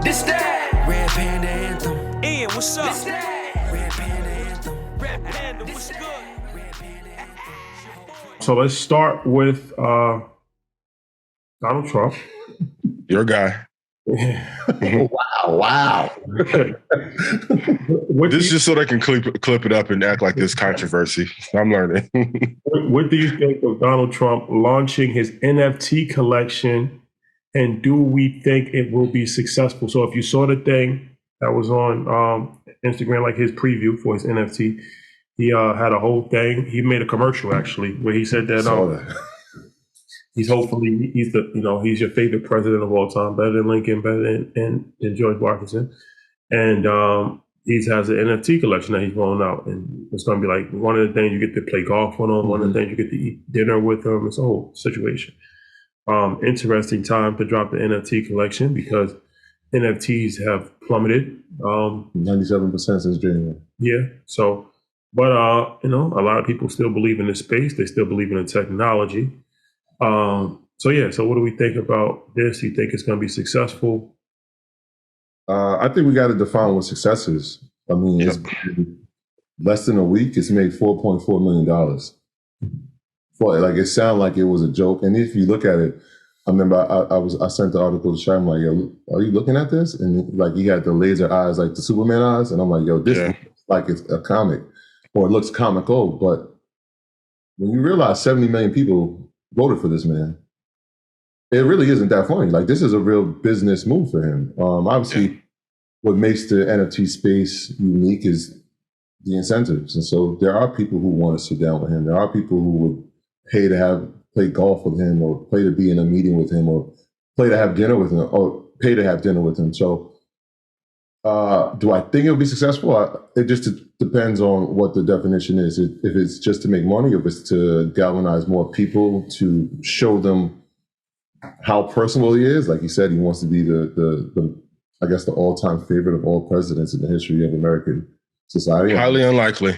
This that Red Panda Anthem. Ian, what's up? This that Red Panda Anthem. Red Panda, what's good? Red Panda Anthem. So let's start with Donald Trump. Your guy. Wow. What This is just so they can clip it up and act like this controversy. I'm learning. what do you think of Donald Trump launching his NFT collection, and do we think it will be successful? So if you saw the thing that was on Instagram, like his preview for his NFT, he had a whole thing. He made a commercial actually where he said that he's he's your favorite president of all time, better than Lincoln, better than George Washington, and he has an NFT collection that he's rolling out, and it's going to be like one of the things you get to play golf with him, one of the things you get to eat dinner with him. It's a whole situation. Interesting time to drop the NFT collection because NFTs have plummeted. 97% since January. Yeah. So, but a lot of people still believe in the space. They still believe in the technology. So what do we think about this? You think it's going to be successful? I think we got to define what success is. I mean, It's been less than a week. It's made $4.4 million. It sounded like it was a joke. And if you look at it, I remember I sent the article to Shay. I'm like, yo, are you looking at this? And like he had the laser eyes, like the Superman eyes. And I'm like, yo, this looks like it's a comic, or it looks comical. But when you realize 70 million people voted for this man, it really isn't that funny. Like, this is a real business move for him. Obviously, what makes the NFT space unique is the incentives. And so there are people who want to sit down with him. There are people who would pay to play golf with him, or pay to be in a meeting with him, or pay to have dinner with him, or pay to have dinner with him. So do I think it'll be successful? It just depends on what the definition is. If it's just to make money, if it's to galvanize more people, to show them how personal he is. Like he said, he wants to be the I guess the all-time favorite of all presidents in the history of American society. Highly unlikely.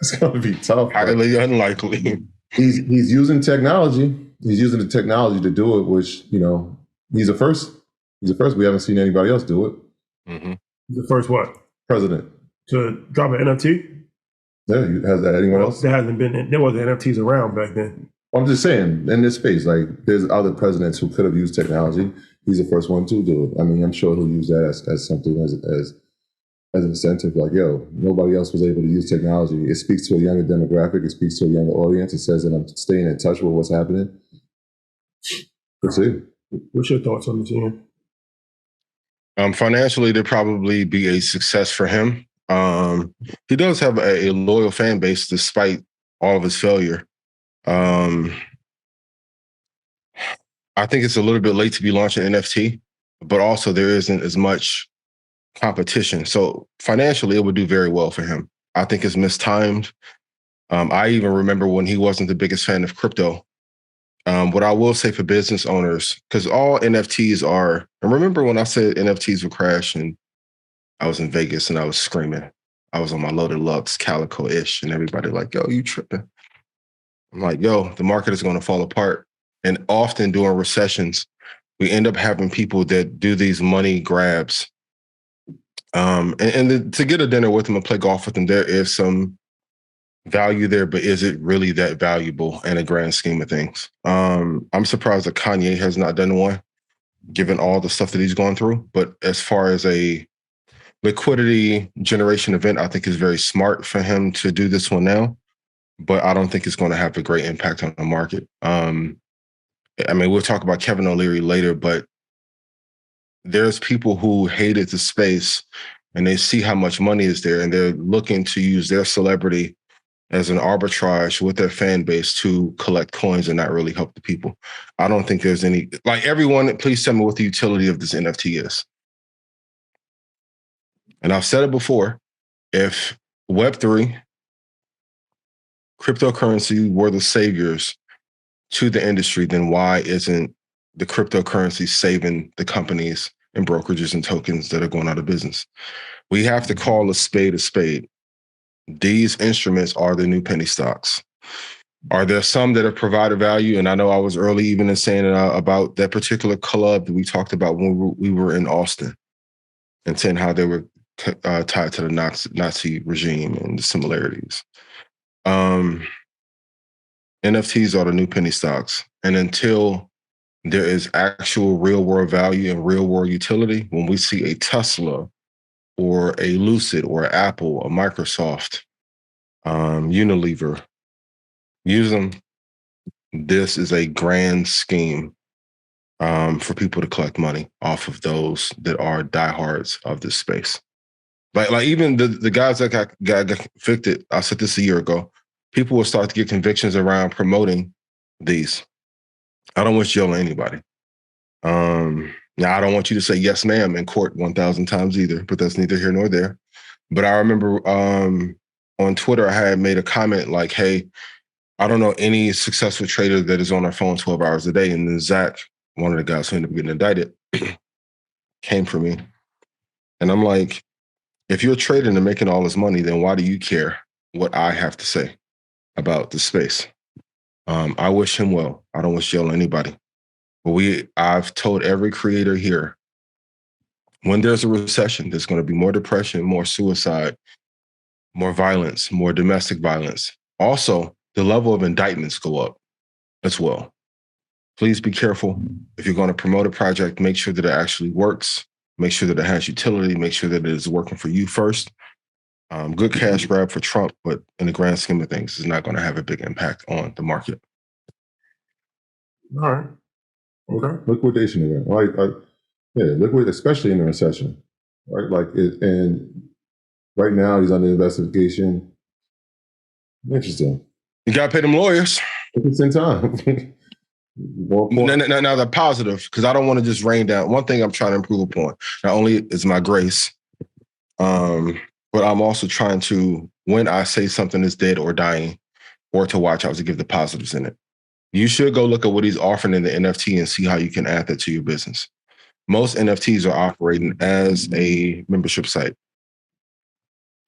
It's going to be tough. Highly unlikely. He's using technology. He's using the technology to do it, which, he's the first. He's the first. We haven't seen anybody else do it. Mm-hmm. He's the first what? President. To drop an NFT? Yeah, has that anyone else? There wasn't NFTs around back then. I'm just saying, in this space, like, there's other presidents who could have used technology. He's the first one to do it. I mean, I'm sure he'll use that as something, as an incentive. Like, yo, nobody else was able to use technology. It speaks to a younger demographic. It speaks to a younger audience. It says that I'm staying in touch with what's happening. Let's see. What's your thoughts on this, Ian? Financially, there'd probably be a success for him. He does have a loyal fan base despite all of his failure. I think it's a little bit late to be launching NFT, but also there isn't as much competition. So financially, it would do very well for him. I think it's mistimed. I even remember when he wasn't the biggest fan of crypto. What I will say for business owners, because all NFTs are, and remember when I said NFTs would crash and I was in Vegas and I was screaming. I was on my Loaded Lux Calico-ish and everybody like, yo, you tripping. I'm like, yo, the market is going to fall apart. And often during recessions, we end up having people that do these money grabs. To get a dinner with them and play golf with them, there is some value there, but is it really that valuable in a grand scheme of things? I'm surprised that Kanye has not done one, given all the stuff that he's gone through. But as far as a liquidity generation event, I think it's very smart for him to do this one now. But I don't think it's going to have a great impact on the market. We'll talk about Kevin O'Leary later, but there's people who hated the space and they see how much money is there and they're looking to use their celebrity as an arbitrage with their fan base to collect coins and not really help the people. I don't think there's any, like, everyone, please tell me what the utility of this NFT is. And I've said it before, if Web3, cryptocurrency were the saviors to the industry, then why isn't the cryptocurrency saving the companies and brokerages and tokens that are going out of business? We have to call a spade a spade. These instruments are the new penny stocks. Are there some that have provided value? And I know I was early even in saying about that particular club that we talked about when we were in Austin. and 10, how they were tied to the Nazi regime and the similarities. NFTs are the new penny stocks. And until there is actual real world value and real world utility, when we see a Tesla or a Lucid or Apple, a Microsoft, Unilever use them, this is a grand scheme for people to collect money off of those that are diehards of this space. Like even the guys that got convicted, I said this a year ago, people will start to get convictions around promoting these. I don't wish jail on anybody. Now, I don't want you to say yes, ma'am, in court 1,000 times either, but that's neither here nor there. But I remember on Twitter, I had made a comment like, hey, I don't know any successful trader that is on their phone 12 hours a day. And then Zach, one of the guys who ended up getting indicted, came for me. And I'm like, if you're trading and making all this money, then why do you care what I have to say about the space? I wish him well. I don't wish jail on anybody. But I've told every creator here, when there's a recession, there's going to be more depression, more suicide, more violence, more domestic violence. Also, the level of indictments go up as well. Please be careful. If you're going to promote a project, make sure that it actually works. Make sure that it has utility. Make sure that it is working for you first. Good cash grab for Trump, but in the grand scheme of things, it's not going to have a big impact on the market. All right. Okay. Liquidation event. Liquid, especially in a recession, right? And right now he's under investigation. Interesting. You got to pay them lawyers. At the same time. Now the positive, because I don't want to just rain down. One thing I'm trying to improve upon, not only is my grace, but I'm also trying to, when I say something is dead or dying or to watch out, to give the positives in it. You should go look at what he's offering in the NFT and see how you can add that to your business. Most NFTs are operating as a membership site.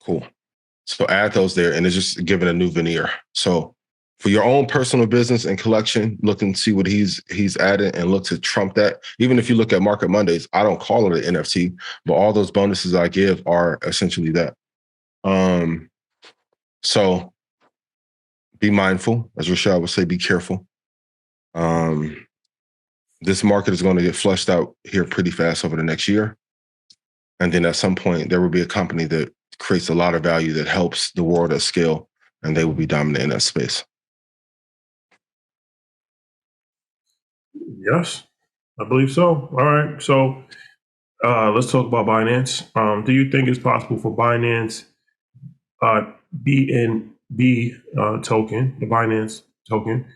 Cool. So add those there, and it's just giving a new veneer. So for your own personal business and collection, look and see what he's added and look to trump that. Even if you look at Market Mondays, I don't call it an NFT, but all those bonuses I give are essentially that. So be mindful, as Rashad would say, be careful. This market is going to get flushed out here pretty fast over the next year. And then at some point, there will be a company that creates a lot of value that helps the world at scale, and they will be dominant in that space. Yes, I believe so. All right. So let's talk about Binance. Do you think it's possible for Binance BNB token, the Binance token,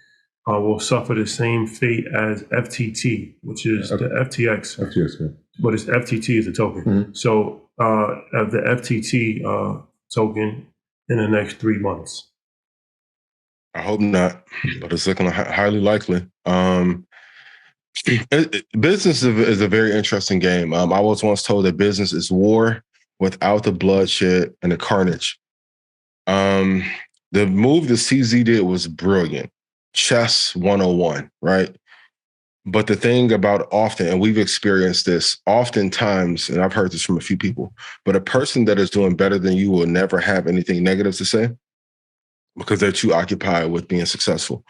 will suffer the same fate as FTT, which is the FTX? FTX, yeah. But it's FTT is a token. Mm-hmm. So the FTT token in the next 3 months. I hope not, but it's looking highly likely. Business is a very interesting game. I was once told that business is war without the bloodshed and the carnage. The move that CZ did was brilliant. Chess 101, right? But the thing about often, and we've experienced this oftentimes, and I've heard this from a few people, but a person that is doing better than you will never have anything negative to say because they're too occupied with being successful.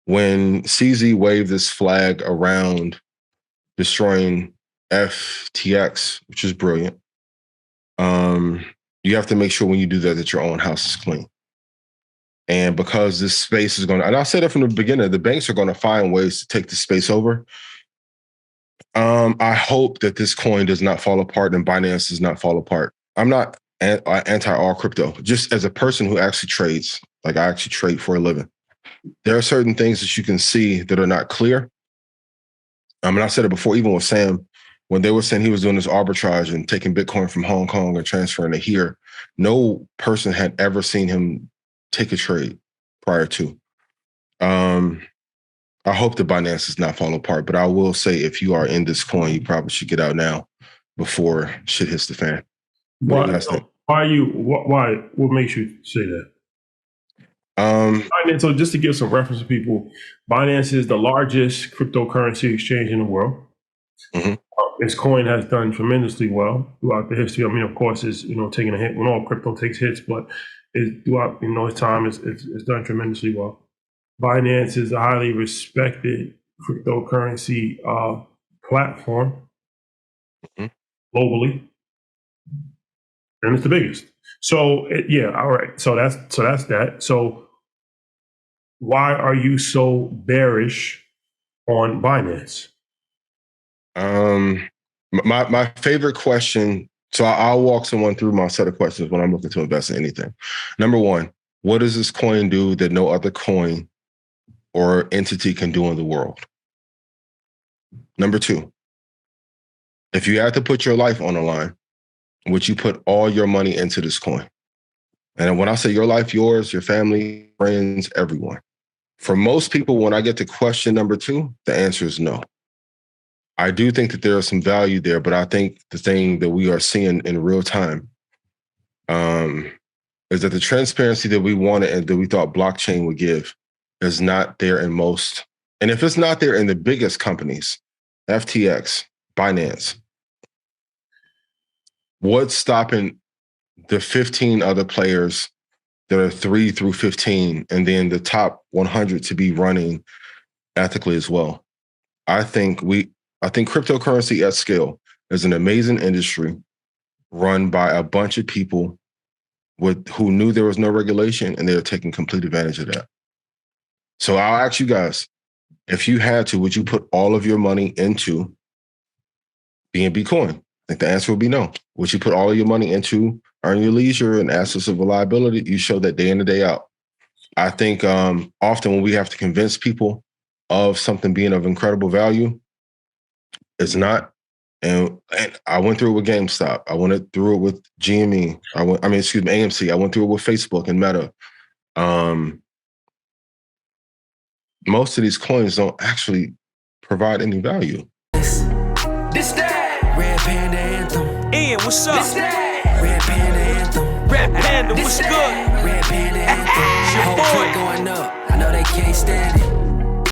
When CZ waved this flag around destroying FTX, which is brilliant, you have to make sure when you do that your own house is clean. And because this space is going to, and I said it from the beginning, the banks are going to find ways to take the space over. I hope that this coin does not fall apart and Binance does not fall apart. I'm not anti all crypto, just as a person who actually trades, like I actually trade for a living. There are certain things that you can see that are not clear. And I said it before, even with Sam, when they were saying he was doing this arbitrage and taking Bitcoin from Hong Kong and transferring it here, no person had ever seen him take a trade prior to. I hope the Binance does not fall apart, but I will say if you are in this coin, you probably should get out now before shit hits the fan. What makes you say that? Binance, so just to give some reference to people, Binance is the largest cryptocurrency exchange in the world. Mm-hmm. His coin has done tremendously well throughout the history. I mean, of course, it's taking a hit when all crypto takes hits, but throughout his time, it's done tremendously well. Binance is a highly respected cryptocurrency platform globally, and it's the biggest. So all right. So that's that. So why are you so bearish on Binance? My favorite question. So I'll walk someone through my set of questions when I'm looking to invest in anything. Number one, what does this coin do that no other coin or entity can do in the world? Number two, if you had to put your life on the line, would you put all your money into this coin? And when I say your life, yours, your family, friends, everyone. For most people, when I get to question number two, the answer is no. I do think that there is some value there, but I think the thing that we are seeing in real time is that the transparency that we wanted and that we thought blockchain would give is not there in most. And if it's not there in the biggest companies, FTX, Binance, what's stopping the 15 other players that are 3 through 15 and then the top 100 to be running ethically as well? I think cryptocurrency at scale is an amazing industry run by a bunch of people who knew there was no regulation, and they're taking complete advantage of that. So I'll ask you guys, if you had to, would you put all of your money into BNB coin? I think the answer would be no. Would you put all of your money into Earn Your Leisure and assets of reliability? You show that day in and day out. I think often when we have to convince people of something being of incredible value, it's not. And I went through it with GameStop. I went through it with GME. AMC. I went through it with Facebook and Meta. Most of these coins don't actually provide any value. This that. Red Panda Anthem. Ian, what's up? Red Panda Anthem. Rap Panda, what's good?